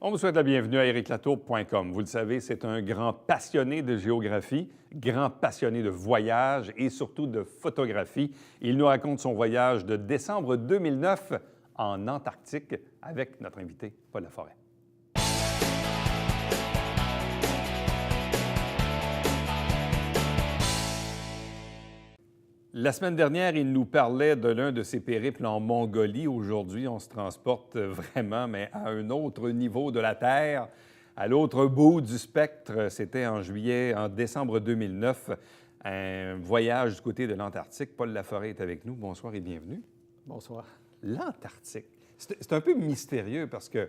On vous souhaite la bienvenue à ericlatour.com. Vous le savez, c'est un grand passionné de géographie, grand passionné de voyage et surtout de photographie. Il nous raconte son voyage de décembre 2009 en Antarctique avec notre invité Paul Laforêt. La semaine dernière, il nous parlait de l'un de ses périples en Mongolie. Aujourd'hui, on se transporte vraiment, mais à un autre niveau de la Terre, à l'autre bout du spectre. C'était en décembre 2009, un voyage du côté de l'Antarctique. Paul Laforêt est avec nous. Bonsoir et bienvenue. Bonsoir. L'Antarctique, c'est un peu mystérieux parce que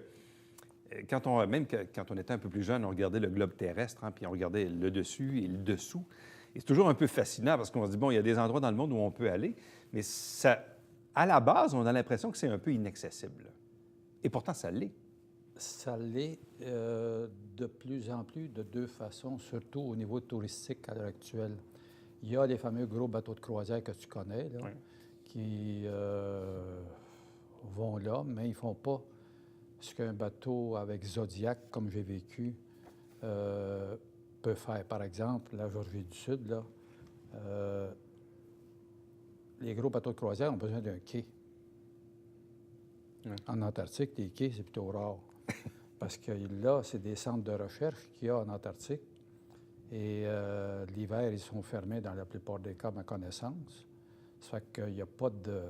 quand on était un peu plus jeune, on regardait le globe terrestre, puis on regardait le dessus et le dessous. Et c'est toujours un peu fascinant parce qu'on se dit, bon, il y a des endroits dans le monde où on peut aller, mais ça, à la base, on a l'impression que c'est un peu inaccessible. Et pourtant, ça l'est. Ça l'est de plus en plus de deux façons, surtout au niveau touristique à l'heure actuelle. Il y a les fameux gros bateaux de croisière que tu connais, là, qui vont là, mais ils ne font pas ce qu'un bateau avec Zodiac, comme j'ai vécu, peut faire. Par exemple, la Georgie du Sud, là, les gros bateaux de croisière ont besoin d'un quai. En Antarctique, les quais, c'est plutôt rare. Parce que là, c'est des centres de recherche qu'il y a en Antarctique. Et l'hiver, ils sont fermés dans la plupart des cas, à ma connaissance. Ça fait qu'il n'y a pas de...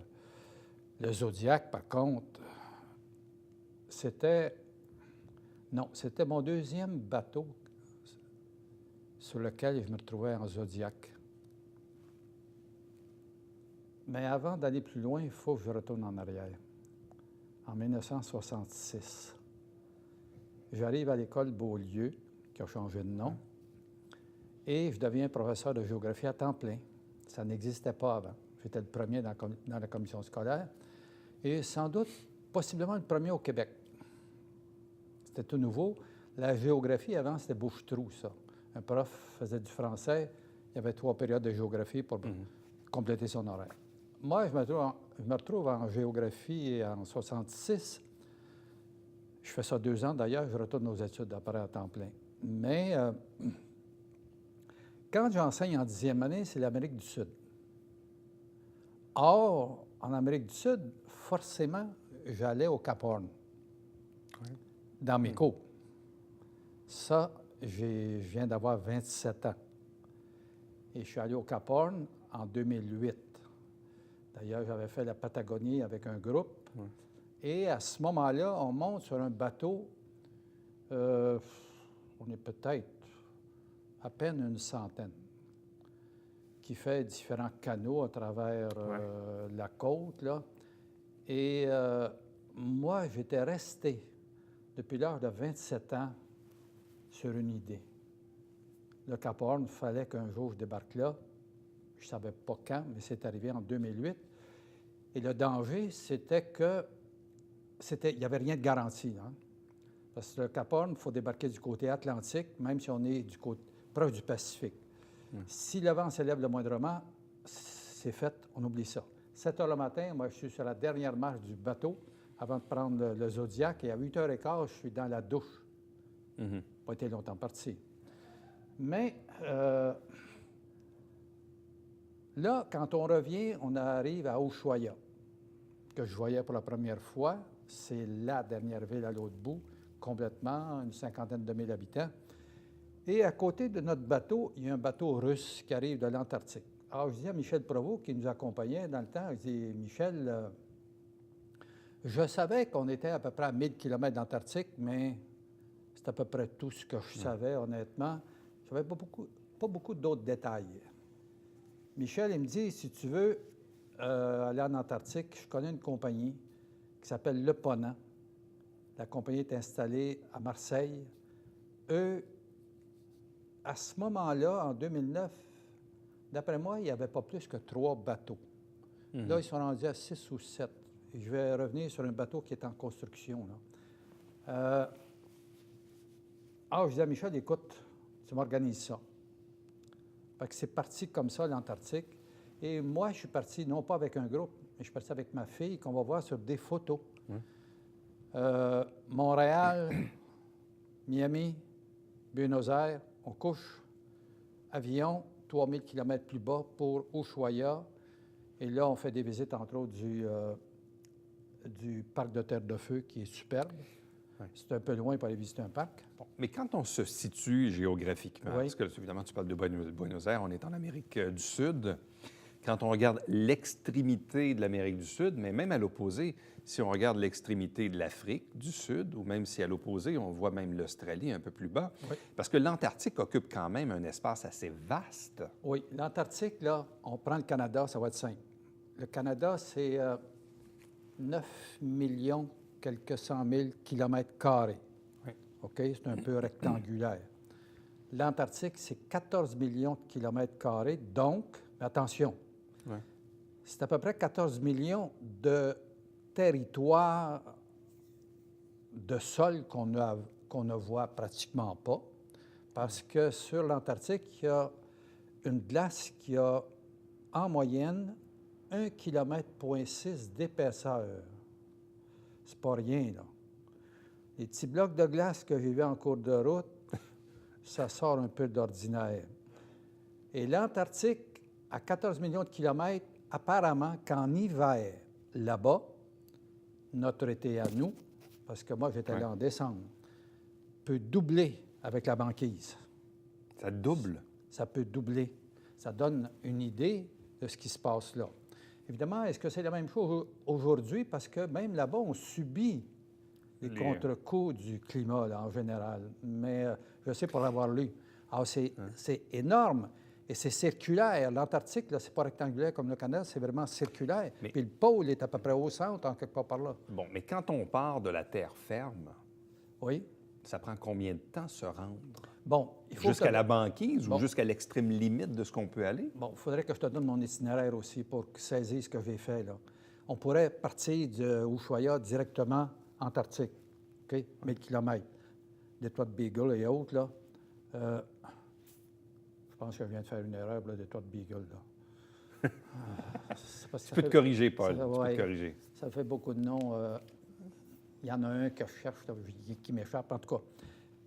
Le Zodiac, par contre, c'était mon deuxième bateau sur lequel je me retrouvais en Zodiac. Mais avant d'aller plus loin, il faut que je retourne en arrière. En 1966, j'arrive à l'école Beaulieu, qui a changé de nom, et je deviens professeur de géographie à temps plein. Ça n'existait pas avant. J'étais le premier dans la commission scolaire et sans doute, possiblement le premier au Québec. C'était tout nouveau. La géographie, avant, c'était bouche-trou, ça. Un prof faisait du français, il y avait 3 périodes de géographie pour compléter son horaire. Moi, je me retrouve en géographie en 1966. Je fais ça 2 ans, d'ailleurs, je retourne aux études après à temps plein. Mais quand j'enseigne en 10e année, c'est l'Amérique du Sud. Or, en Amérique du Sud, forcément, j'allais au Cap Horn, dans mes cours. Ça, je viens d'avoir 27 ans. Et je suis allé au Cap Horn en 2008. D'ailleurs, j'avais fait la Patagonie avec un groupe. Et à ce moment-là, on monte sur un bateau. On est peut-être à peine une centaine, qui fait différents canaux à travers la côte, là. Et moi, j'étais resté depuis l'âge de 27 ans sur une idée. Le Cap Horn, il fallait qu'un jour je débarque là. Je ne savais pas quand, mais c'est arrivé en 2008. Et le danger, c'était que il n'y avait rien de garanti. Hein? Parce que le Cap Horn, il faut débarquer du côté atlantique, même si on est proche du Pacifique. Si le vent s'élève le moindrement, c'est fait, on oublie ça. 7 heures le matin, moi, je suis sur la dernière marche du bateau avant de prendre le Zodiac. Et à 8h15, je suis dans la douche. Pas été longtemps parti. Mais là, quand on revient, on arrive à Ushuaia, que je voyais pour la première fois. C'est la dernière ville à l'autre bout, complètement, une 50aine de 1000 habitants. Et à côté de notre bateau, il y a un bateau russe qui arrive de l'Antarctique. Alors, je dis à Michel Provost, qui nous accompagnait dans le temps, je dis, Michel, je savais qu'on était à peu près à 1000 km d'Antarctique, mais c'est à peu près tout ce que je savais, honnêtement. Je n'avais pas beaucoup d'autres détails. Michel, il me dit, si tu veux aller en Antarctique, je connais une compagnie qui s'appelle Le Ponant. La compagnie est installée à Marseille. Eux, à ce moment-là, en 2009, d'après moi, il n'y avait pas plus que 3 bateaux. Là, ils sont rendus à 6 ou 7. Et je vais revenir sur un bateau qui est en construction, là. Je dis à Michel, écoute, tu m'organises ça. Fait que c'est parti comme ça, l'Antarctique. Et moi, je suis parti, non pas avec un groupe, mais je suis parti avec ma fille, qu'on va voir sur des photos. Montréal, Miami, Buenos Aires, on couche, avion, 3000 km plus bas pour Ushuaia. Et là, on fait des visites, entre autres, du parc de Terre de Feu, qui est superbe. Ouais. C'est un peu loin pour aller visiter un parc. Bon, mais quand on se situe géographiquement, Oui. parce que évidemment, tu parles de Buenos Aires, on est en Amérique du Sud. Quand on regarde l'extrémité de l'Amérique du Sud, mais même à l'opposé, si on regarde l'extrémité de l'Afrique du Sud, ou même si à l'opposé, on voit même l'Australie un peu plus bas, Oui. parce que l'Antarctique occupe quand même un espace assez vaste. Oui, l'Antarctique, là, on prend le Canada, ça va être simple. Le Canada, c'est 9 millions, quelques 100 000 kilomètres carrés. Oui. OK? C'est un peu rectangulaire. L'Antarctique, c'est 14 millions de kilomètres carrés. Donc, attention, Ouais. c'est à peu près 14 millions de territoires de sol qu'on ne voit pratiquement pas. Parce que sur l'Antarctique, il y a une glace qui a en moyenne 1,6 km d'épaisseur. C'est pas rien, là. Les petits blocs de glace que j'ai vus en cours de route, ça sort un peu d'ordinaire. Et l'Antarctique, à 14 millions de kilomètres, apparemment qu'en hiver, là-bas, notre été à nous, parce que moi, j'étais allé en décembre, peut doubler avec la banquise. Ça double. Ça peut doubler. Ça donne une idée de ce qui se passe là. Évidemment, est-ce que c'est la même chose aujourd'hui? Parce que même là-bas, on subit les contre-coups du climat, là, en général. Mais je sais pour l'avoir lu. Alors, c'est énorme et c'est circulaire. L'Antarctique, là, c'est pas rectangulaire comme le Canada, c'est vraiment circulaire. Mais... Puis le pôle est à peu près au centre, en quelque part par là. Bon, mais quand on part de la terre ferme, oui, ça prend combien de temps se rendre? Bon, il faut jusqu'à la banquise bon. Ou jusqu'à l'extrême limite de ce qu'on peut aller? Bon, il faudrait que je te donne mon itinéraire aussi pour saisir ce que j'ai fait, là. On pourrait partir de Ushuaia directement Antarctique, OK? 1000 km. Détroit de Beagle et autres, là. Je pense que je viens de faire une erreur, là, Détroit de Beagle, là. Tu peux te corriger, Paul. Tu peux te corriger. Ça fait beaucoup de noms. Il y en a un que je cherche, là, qui m'échappe, en tout cas.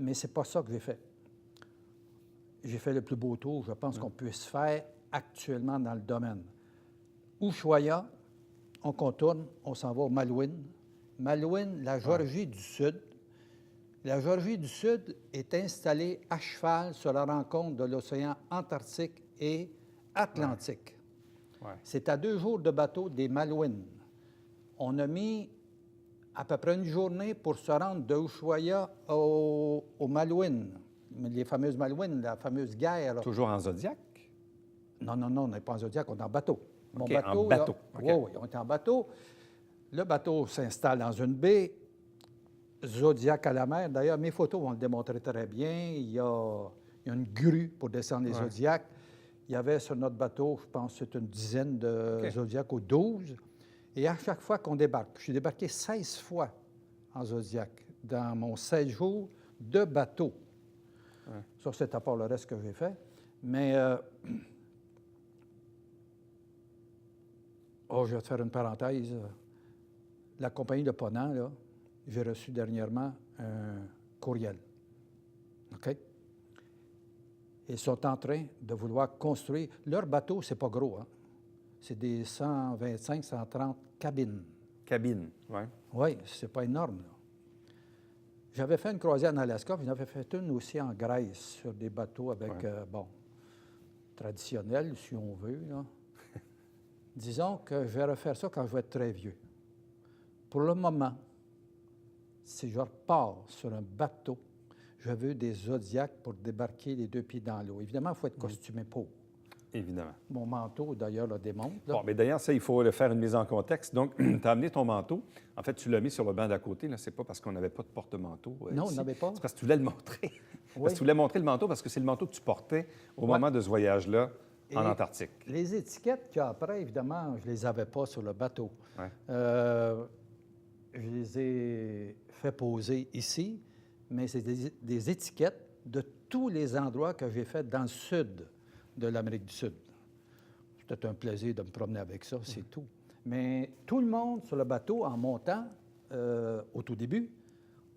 Mais c'est pas ça que j'ai fait. J'ai fait le plus beau tour, je pense, qu'on puisse faire actuellement dans le domaine. Ushuaia, on contourne, on s'en va au Malouine. Malouine, la Géorgie du Sud. La Géorgie du Sud est installée à cheval sur la rencontre de l'océan Antarctique et Atlantique. Ouais. C'est à 2 jours de bateau des Malouines. On a mis à peu près une journée pour se rendre de Ushuaia aux Malouines. Les fameuses Malouines, la fameuse guerre. Là. Toujours en Zodiac? Non, on n'est pas en Zodiac, on est en bateau. Mon bateau, en bateau. Là, oui, on est en bateau. Le bateau s'installe dans une baie, Zodiac à la mer. D'ailleurs, mes photos vont le démontrer très bien. Il y a une grue pour descendre les Zodiacs. Il y avait sur notre bateau, je pense, c'est une dizaine de Zodiacs ou 12. Et à chaque fois qu'on débarque, je suis débarqué 16 fois en Zodiac dans mon 16 jours de bateau. Ouais. Ça, c'est à part le reste que j'ai fait. Mais, je vais te faire une parenthèse. La compagnie de Ponant, là, j'ai reçu dernièrement un courriel. OK? Ils sont en train de vouloir construire... Leur bateau, c'est pas gros, hein? C'est des 125, 130 cabines. Cabines, oui. Oui, c'est pas énorme, là. J'avais fait une croisière en Alaska, puis j'en avais fait une aussi en Grèce, sur des bateaux avec, traditionnels, si on veut, là. Disons que je vais refaire ça quand je vais être très vieux. Pour le moment, si je repars sur un bateau, je veux des Zodiacs pour débarquer les 2 pieds dans l'eau. Évidemment, il faut être costumé pour. Évidemment. Mon manteau, d'ailleurs, le démontre. Là. Bon, mais d'ailleurs, ça, il faut le faire une mise en contexte. Donc, tu as amené ton manteau. En fait, tu l'as mis sur le banc d'à côté. Ce n'est pas parce qu'on n'avait pas de porte-manteau. Non, ici. on n'avait pas. C'est parce que tu voulais le montrer. Oui. Parce que tu voulais montrer le manteau parce que c'est le manteau que tu portais au moment de ce voyage-là en Antarctique. Les étiquettes qu'il y a après, évidemment, je ne les avais pas sur le bateau. Ouais. Je les ai fait poser ici, mais c'est des étiquettes de tous les endroits que j'ai fait dans le sud de l'Amérique du Sud. C'était un plaisir de me promener avec ça, c'est tout. Mais tout le monde sur le bateau, en montant, au tout début,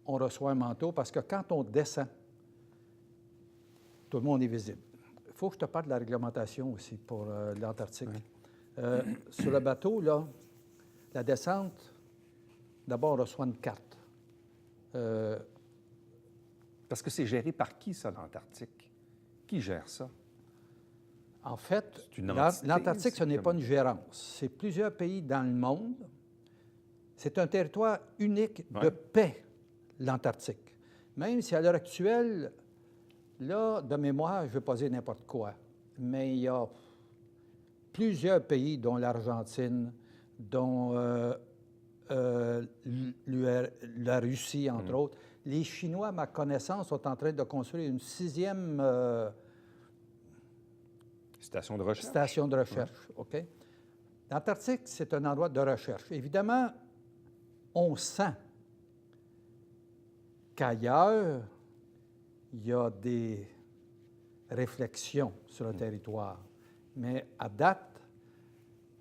on reçoit un manteau parce que quand on descend, tout le monde est visible. Il faut que je te parle de la réglementation aussi pour l'Antarctique. Sur le bateau, là, la descente, d'abord, on reçoit une carte. Parce que c'est géré par qui, ça, l'Antarctique? Qui gère ça? En fait, C'est une entité, l'Antarctique, ce c'est n'est comme- pas une gérance. C'est plusieurs pays dans le monde. C'est un territoire unique de Ouais. paix, l'Antarctique. Même si à l'heure actuelle, là, de mémoire, je ne veux pas dire n'importe quoi, mais il y a plusieurs pays, dont l'Argentine, dont la Russie, entre autres. Les Chinois, à ma connaissance, sont en train de construire une 6e Station de recherche? station de recherche. OK? L'Antarctique, c'est un endroit de recherche. Évidemment, on sent qu'ailleurs, il y a des réflexions sur le territoire. Mais à date,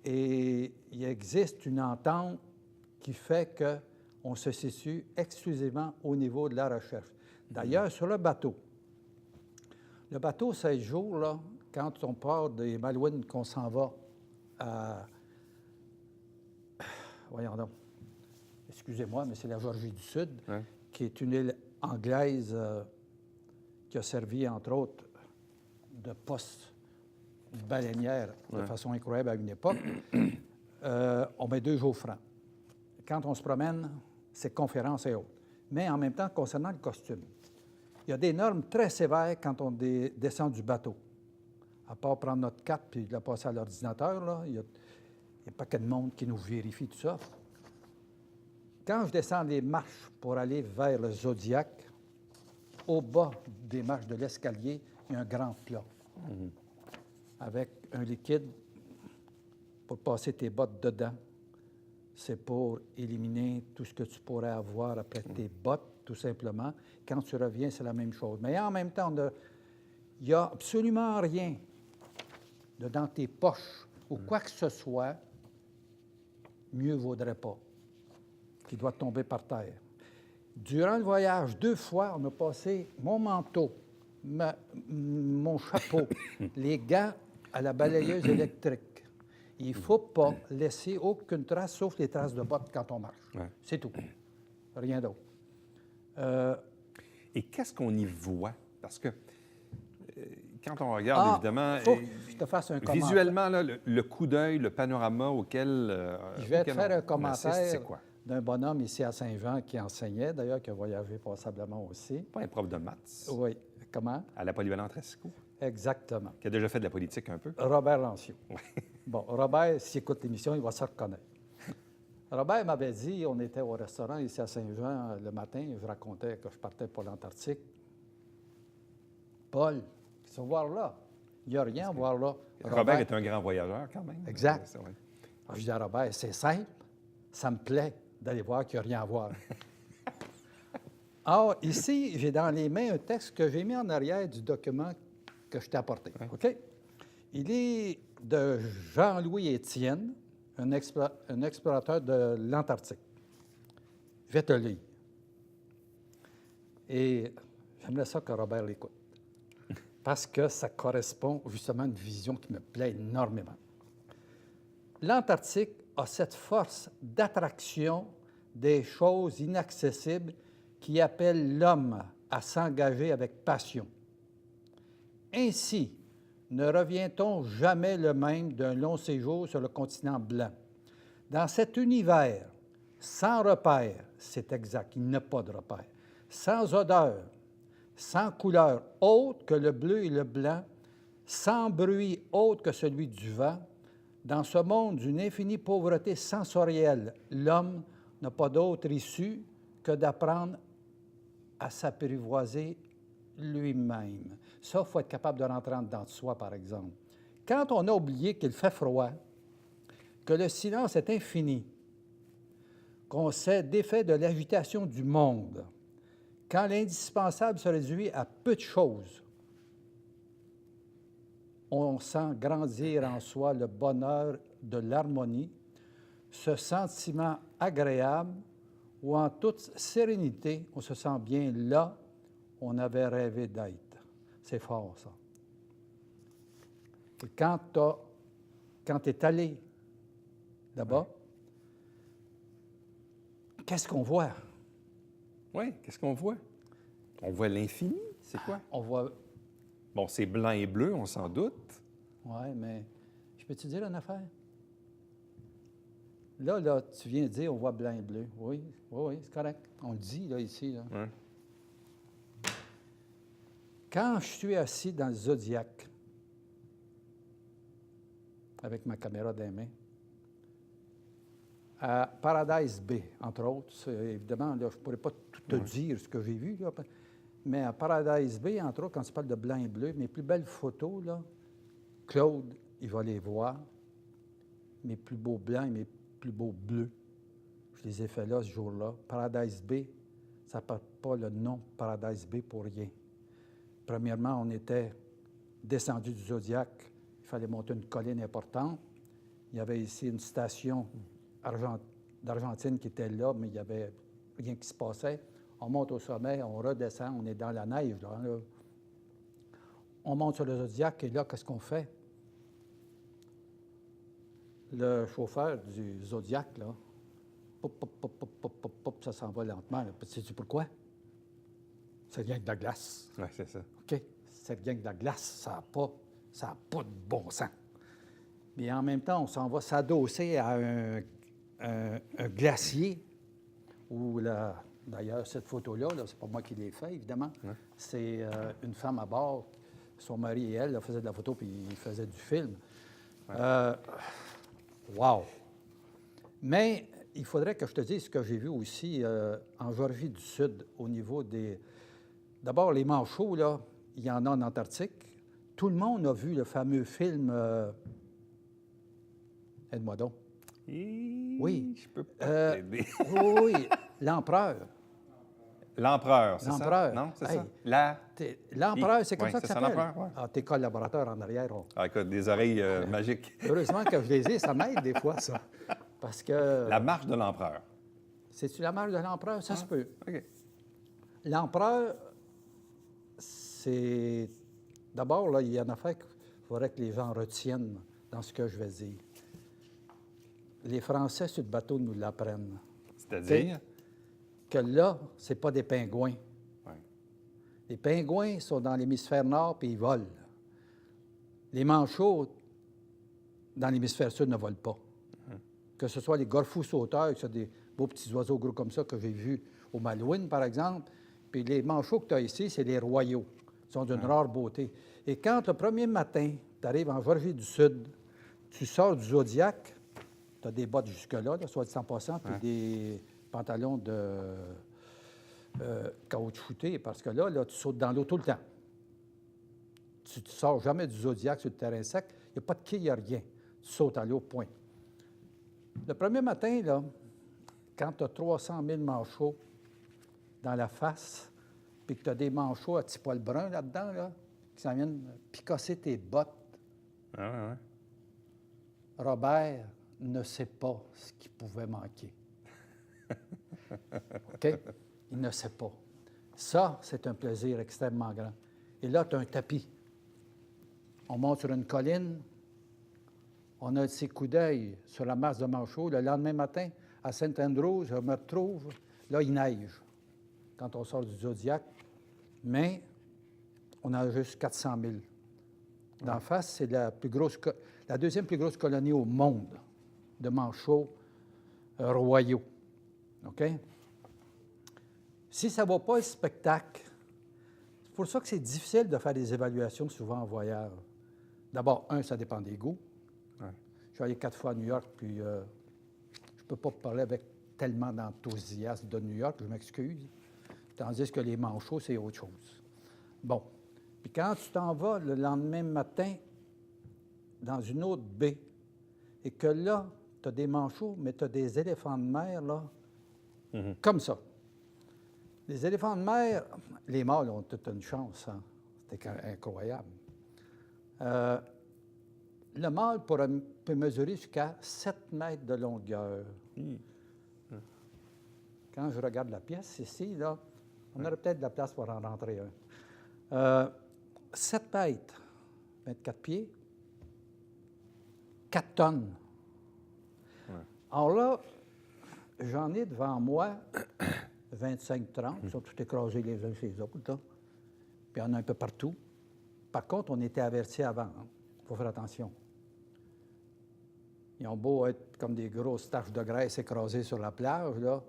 il existe une entente qui fait qu'on se situe exclusivement au niveau de la recherche. D'ailleurs, sur le bateau, 16 jours, là, quand on part des Malouines, qu'on s'en va à... Voyons donc. Excusez-moi, mais c'est la Georgie du Sud, Ouais. qui est une île anglaise qui a servi, entre autres, de poste baleinière de Ouais. façon incroyable à une époque. On met 2 jours francs. Quand on se promène, c'est conférences et autres. Mais en même temps, concernant le costume, il y a des normes très sévères quand on descend du bateau. À part prendre notre carte puis la passer à l'ordinateur, là, il y a pas que de monde qui nous vérifie tout ça. Quand je descends les marches pour aller vers le Zodiac, au bas des marches de l'escalier, il y a un grand plat avec un liquide pour passer tes bottes dedans. C'est pour éliminer tout ce que tu pourrais avoir après tes bottes, tout simplement. Quand tu reviens, c'est la même chose. Mais en même temps, il n'y a absolument rien dans tes poches ou quoi que ce soit, mieux vaudrait pas, qui doit tomber par terre. Durant le voyage, 2 fois, on a passé mon manteau, mon chapeau, les gants à la balayeuse électrique. Il ne faut pas laisser aucune trace, sauf les traces de bottes quand on marche. Ouais. C'est tout. Rien d'autre. Et qu'est-ce qu'on y voit? Parce que quand on regarde, évidemment, faut que je te fasse un commentaire. visuellement, là, le coup d'œil, le panorama auquel... Je vais te auquel faire un on assiste, commentaire c'est quoi? d'un bonhomme ici à Saint-Jean qui enseignait, d'ailleurs, qui a voyagé passablement aussi. Pas un prof de maths Oui. Comment? à la polyvalente Racicot, Exactement. qui a déjà fait de la politique un peu. Robert Lanciot. Bon, Robert, s'il écoute l'émission, il va se reconnaître. Robert m'avait dit, on était au restaurant ici à Saint-Jean le matin, je racontais que je partais pour l'Antarctique. Paul, qu'est-ce qu'on va voir là? Il n'y a rien à voir là. Robert est un grand voyageur quand même. Exact. C'est vrai. Alors, je dis à Robert, c'est simple, ça me plaît d'aller voir qu'il n'y a rien à voir. Alors, ici, j'ai dans les mains un texte que j'ai mis en arrière du document que je t'ai apporté. Ouais. OK? Il est de Jean-Louis Étienne, un explorateur de l'Antarctique. Je vais te le lire. Et j'aimerais ça que Robert l'écoute, parce que ça correspond justement à une vision qui me plaît énormément. L'Antarctique a cette force d'attraction des choses inaccessibles qui appelle l'homme à s'engager avec passion. Ainsi, ne revient-on jamais le même d'un long séjour sur le continent blanc. Dans cet univers, sans repère, c'est exact, il n'y a pas de repère, sans odeur, sans couleur autre que le bleu et le blanc, sans bruit autre que celui du vent, dans ce monde d'une infinie pauvreté sensorielle, l'homme n'a pas d'autre issue que d'apprendre à s'apprivoiser lui-même. Ça, il faut être capable de rentrer en dedans de soi, par exemple. Quand on a oublié qu'il fait froid, que le silence est infini, qu'on s'est défait de l'agitation du monde, quand l'indispensable se réduit à peu de choses, on sent grandir en soi le bonheur de l'harmonie, ce sentiment agréable où en toute sérénité, on se sent bien là où on avait rêvé d'être. C'est fort, ça. Et quand tu es allé là-bas, qu'est-ce qu'on voit? Oui, qu'est-ce qu'on voit? On voit l'infini, c'est quoi? On voit... Bon, c'est blanc et bleu, on s'en doute. Oui, mais je peux te dire une affaire? Là, tu viens de dire on voit blanc et bleu. Oui, c'est correct. On le dit, là, ici. Là. Ouais. Quand je suis assis dans le Zodiac, avec ma caméra dans les mains, à Paradise Bay, entre autres, évidemment, là, je ne pourrais pas tout te dire ce que j'ai vu, là, mais à Paradise Bay, entre autres, quand tu parles de blanc et bleu, mes plus belles photos, là, Claude, il va les voir, mes plus beaux blancs et mes plus beaux bleus. Je les ai faits là, ce jour-là. Paradise Bay, ça ne porte pas le nom Paradise Bay pour rien. Premièrement, on était descendu du Zodiac. Il fallait monter une colline importante. Il y avait ici une station d'Argentine qui était là, mais il n'y avait rien qui se passait. On monte au sommet, on redescend, on est dans la neige. Là. On monte sur le Zodiac et là, qu'est-ce qu'on fait? Le chauffeur du Zodiac, là, pop, pop, pop, pop, pop, pop, pop, ça s'en va lentement. Sais-tu pourquoi? Ça vient avec de la glace. Oui, c'est ça. OK? Ça vient avec de la glace. Ça n'a pas de bon sens. Mais en même temps, on s'en va s'adosser à un glacier où, d'ailleurs, cette photo-là, c'est pas moi qui l'ai fait, évidemment. Ouais. C'est une femme à bord. Son mari et elle faisaient de la photo puis ils faisaient du film. Ouais. Wow! Mais il faudrait que je te dise ce que j'ai vu aussi en Géorgie du Sud au niveau des... D'abord, les manchots, là, il y en a en Antarctique. Tout le monde a vu le fameux film... Aide-moi donc. Oui. Je peux pas t'aider. Oui, l'empereur. L'empereur, c'est l'empereur. Ça? Non, c'est hey, ça? L'empereur, c'est comme ça que ça s'appelle. L'empereur, ouais. Ah, tes collaborateurs en arrière. Ah, écoute, des oreilles magiques. Heureusement que je les ai, ça m'aide des fois, ça. Parce que... La marche de l'empereur. C'est-tu la marche de l'empereur? Ça se peut. OK. L'empereur, c'est... D'abord, là, il y a une affaire qu'il faudrait que les gens retiennent dans ce que je vais dire. Les Français sur le bateau nous l'apprennent. C'est-à-dire? Que là, c'est pas des pingouins. Ouais. Les pingouins sont dans l'hémisphère nord puis ils volent. Les manchots, dans l'hémisphère sud, ne volent pas. Que ce soit les gorfous sauteurs, qui sont des beaux petits oiseaux gros comme ça que j'ai vus au Malouine, par exemple, puis les manchots que tu as ici, c'est les royaux. Ils sont d'une rare beauté. Et quand le premier matin, tu arrives en Géorgie du Sud, tu sors du Zodiac, tu as des bottes jusque-là, soit dit en passant, puis des pantalons de caoutchoutés, parce que là, tu sautes dans l'eau tout le temps. Tu ne sors jamais du Zodiac sur le terrain sec. Il n'y a pas de quai, il n'y a rien. Tu sautes à l'eau, point. Le premier matin, là, quand tu as 300 000 manchots dans la face, puis que tu as des manchots à petits poils bruns là-dedans, là, qui s'en viennent picasser tes bottes, Robert ne sait pas ce qui pouvait manquer. OK? Il ne sait pas. Ça, c'est un plaisir extrêmement grand. Et là, tu as un tapis. On monte sur une colline, on a ses coups d'œil sur la masse de manchots. Le lendemain matin, à Saint-Andrew, je me retrouve, là, il neige quand on sort du Zodiac, mais on a juste 400 000. D'en face, c'est la deuxième plus grosse colonie au monde de manchots royaux. OK? Si ça ne va pas le spectacle, c'est pour ça que c'est difficile de faire des évaluations souvent en voyage. D'abord, ça dépend des goûts. Ouais. Je suis allé 4 fois à New York, puis je ne peux pas parler avec tellement d'enthousiasme de New York, je m'excuse. Tandis que les manchots, c'est autre chose. Bon. Puis quand tu t'en vas le lendemain matin dans une autre baie, et que là, tu as des manchots, mais tu as des éléphants de mer, là, comme ça. Les éléphants de mer, les mâles ont toute une chance, hein? C'était incroyable. Le mâle peut mesurer jusqu'à 7 mètres de longueur. quand je regarde la pièce ici, là, on aurait peut-être de la place pour en rentrer un. 7 mètres, 24 pieds, 4 tonnes. Ouais. Alors là, j'en ai devant moi 25-30, ils sont tous écrasés les uns chez les autres, là. Puis il y en a un peu partout. Par contre, on était avertis avant. Il faut faire attention. Ils ont beau être comme des grosses taches de graisse écrasées sur la plage, là,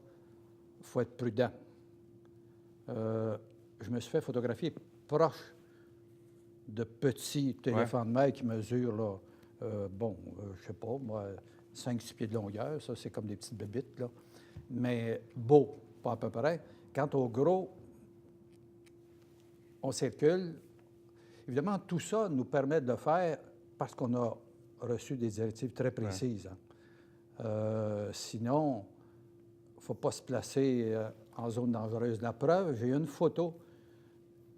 il faut être prudent. Je me suis fait photographier proche de petits éléphants de mer qui mesurent, là, je sais pas, moi, 5-6 pieds de longueur. Ça, c'est comme des petites bébites, là. Mais beau, pas à peu près. Quant au gros, on circule. Évidemment, tout ça nous permet de le faire parce qu'on a reçu des directives très précises. Hein. Sinon, il ne faut pas se placer en zone dangereuse. La preuve, j'ai une photo.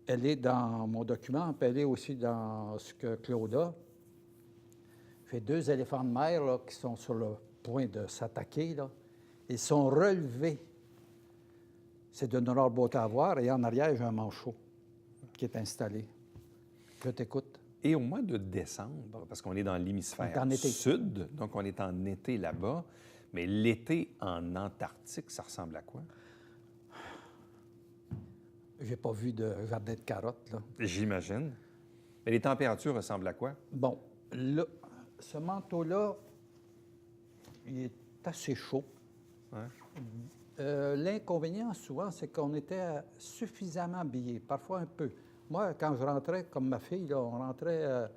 Elle est dans mon document, puis elle est aussi dans ce que Claude a. J'ai 2 éléphants de mer là, qui sont sur le point de s'attaquer. Là. Ils sont relevés. C'est de notre beauté à voir. Et en arrière, j'ai un manchot qui est installé. Je t'écoute. Et au mois de décembre, parce qu'on est dans l'hémisphère sud, donc on est en été là-bas, mais l'été en Antarctique, ça ressemble à quoi? J'ai pas vu de jardin de carottes, là. J'imagine. Mais les températures ressemblent à quoi? Bon, là, ce manteau-là, il est assez chaud. Ouais. L'inconvénient, souvent, c'est qu'on était suffisamment habillés, parfois un peu. Moi, quand je rentrais, comme ma fille, là, on rentrait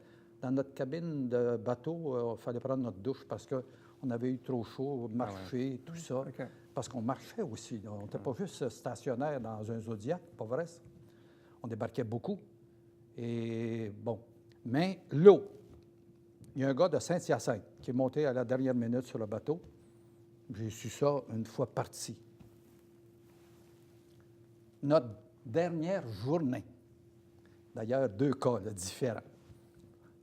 dans notre cabine de bateau, il fallait prendre notre douche parce qu'on avait eu trop chaud, marcher, tout ça. Okay. Parce qu'on marchait aussi. Là. On n'était pas juste stationnaire dans un Zodiac, pas vrai? On débarquait beaucoup. Et bon. Mais l'eau, il y a un gars de Saint-Hyacinthe qui est monté à la dernière minute sur le bateau. J'ai su ça une fois parti. Notre dernière journée, d'ailleurs, 2 cas là, différents.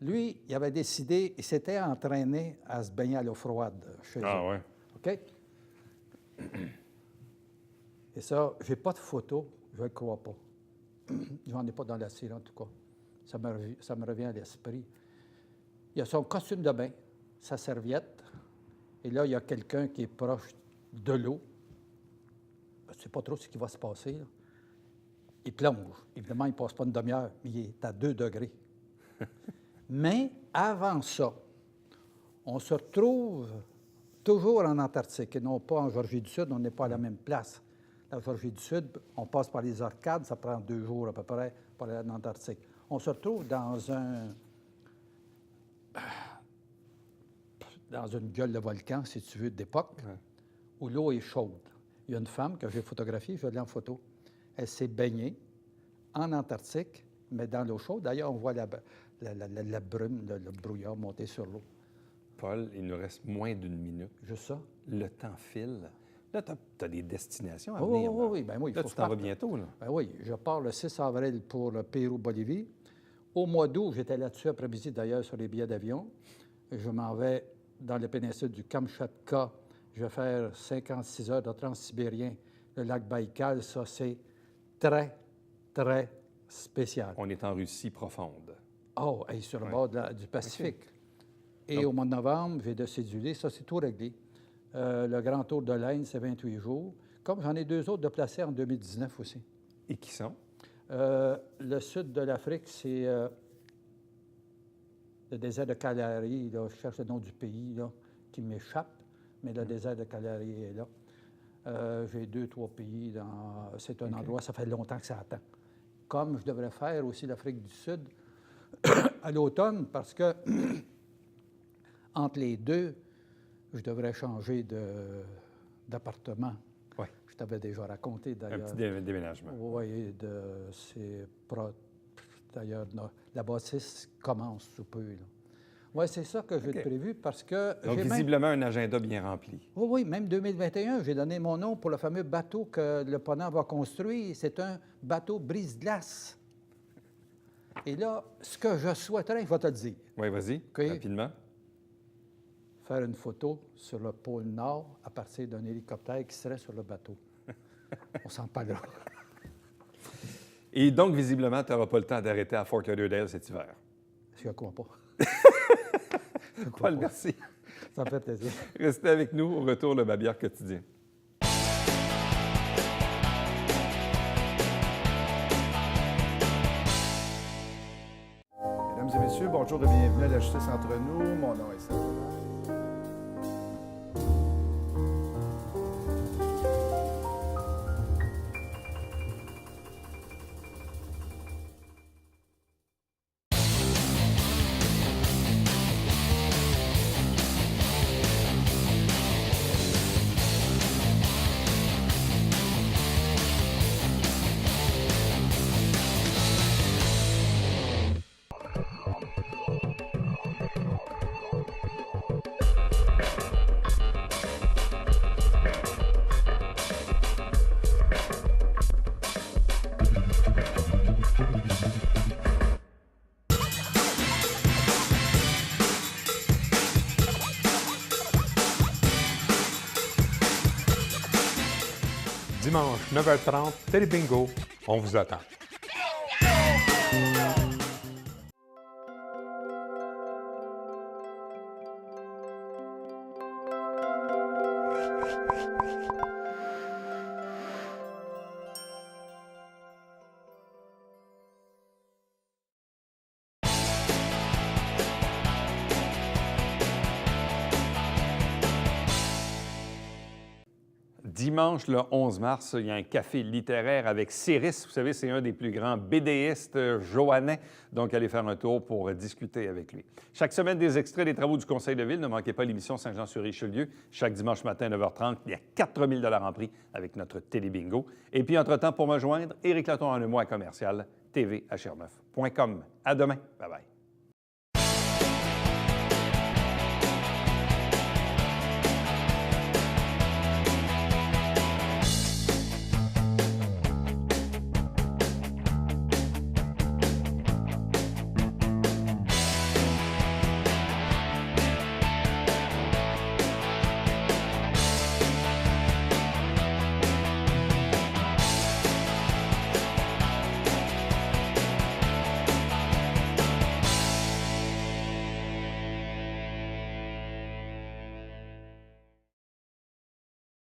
Lui, il avait décidé, il s'était entraîné à se baigner à l'eau froide chez eux. Ah ouais. OK? Et ça, j'ai pas de photo, je ne le crois pas. Je n'en ai pas dans la série, en tout cas. Ça me revient à l'esprit. Il a son costume de bain, sa serviette, et là, il y a quelqu'un qui est proche de l'eau. Je ne sais pas trop ce qui va se passer, là. Il plonge. Évidemment, il ne passe pas une demi-heure, mais il est à 2 degrés. Mais avant ça, on se retrouve toujours en Antarctique et non pas en Georgie du Sud. On n'est pas à la même place. La Georgie du Sud, on passe par les Orcades, ça prend 2 jours à peu près pour aller en Antarctique. On se retrouve dans une gueule de volcan, si tu veux, d'époque, où l'eau est chaude. Il y a une femme que j'ai photographiée, je l'ai en photo. Elle s'est baignée en Antarctique, mais dans l'eau chaude. D'ailleurs, on voit la brume, le brouillard monter sur l'eau. Paul, il nous reste moins d'1 minute. Juste ça. Le temps file. Là, tu as des destinations à venir. Oui. Ben oui, là, tu t'en vas bientôt. Là. Ben oui, je pars le 6 avril pour le Pérou-Bolivie. Au mois d'août, j'étais là-dessus après-midi, d'ailleurs, sur les billets d'avion. Je m'en vais dans la péninsule du Kamchatka. Je vais faire 56 heures de transsibérien. Le lac Baïkal, ça, c'est très, très spécial. On est en Russie profonde. Oh, et sur le bord du Pacifique. Okay. Et donc, au mois de novembre, j'ai de cédulé. Ça, c'est tout réglé. Le Grand Tour de l'Inde, c'est 28 jours. Comme j'en ai 2 autres de placés en 2019 aussi. Et qui sont? Le sud de l'Afrique, c'est le désert de Kalahari. Là, je cherche le nom du pays là, qui m'échappe, mais le désert de Kalahari est là. J'ai 2-3 pays. C'est un endroit, ça fait longtemps que ça attend. Comme je devrais faire aussi l'Afrique du Sud à l'automne, parce que entre les deux, je devrais changer d'appartement. Oui. Je t'avais déjà raconté, d'ailleurs. Un petit déménagement. Oui, d'ailleurs, la bâtisse commence sous peu. Oui, c'est ça que j'ai prévu parce que... Donc, visiblement, un agenda bien rempli. Oui, même 2021, j'ai donné mon nom pour le fameux bateau que le Ponant va construire. C'est un bateau brise-glace. Et là, ce que je souhaiterais, je vais te le dire. Oui, vas-y, rapidement. Faire une photo sur le pôle Nord à partir d'un hélicoptère qui serait sur le bateau. On s'en parlera. Et donc, visiblement, tu n'auras pas le temps d'arrêter à Fort Lauderdale cet hiver. Je ne crois pas. Paul, merci. Ça me fait plaisir. Restez avec nous au retour, le Babillard quotidien. Mesdames et messieurs, bonjour et bienvenue à La Justice entre nous. Mon nom est Serge. Dimanche, 9h30, Télébingo, on vous attend. Dimanche, le 11 mars, il y a un café littéraire avec Céris. Vous savez, c'est un des plus grands BDistes joannais. Donc, allez faire un tour pour discuter avec lui. Chaque semaine, des extraits des travaux du Conseil de Ville. Ne manquez pas l'émission Saint-Jean-sur-Richelieu. Chaque dimanche matin, 9h30, il y a 4 000 $ en prix avec notre télébingo. Et puis, entre-temps, pour me joindre, Éric Laton en un mois commercial, tvhr9.com. À demain. Bye-bye.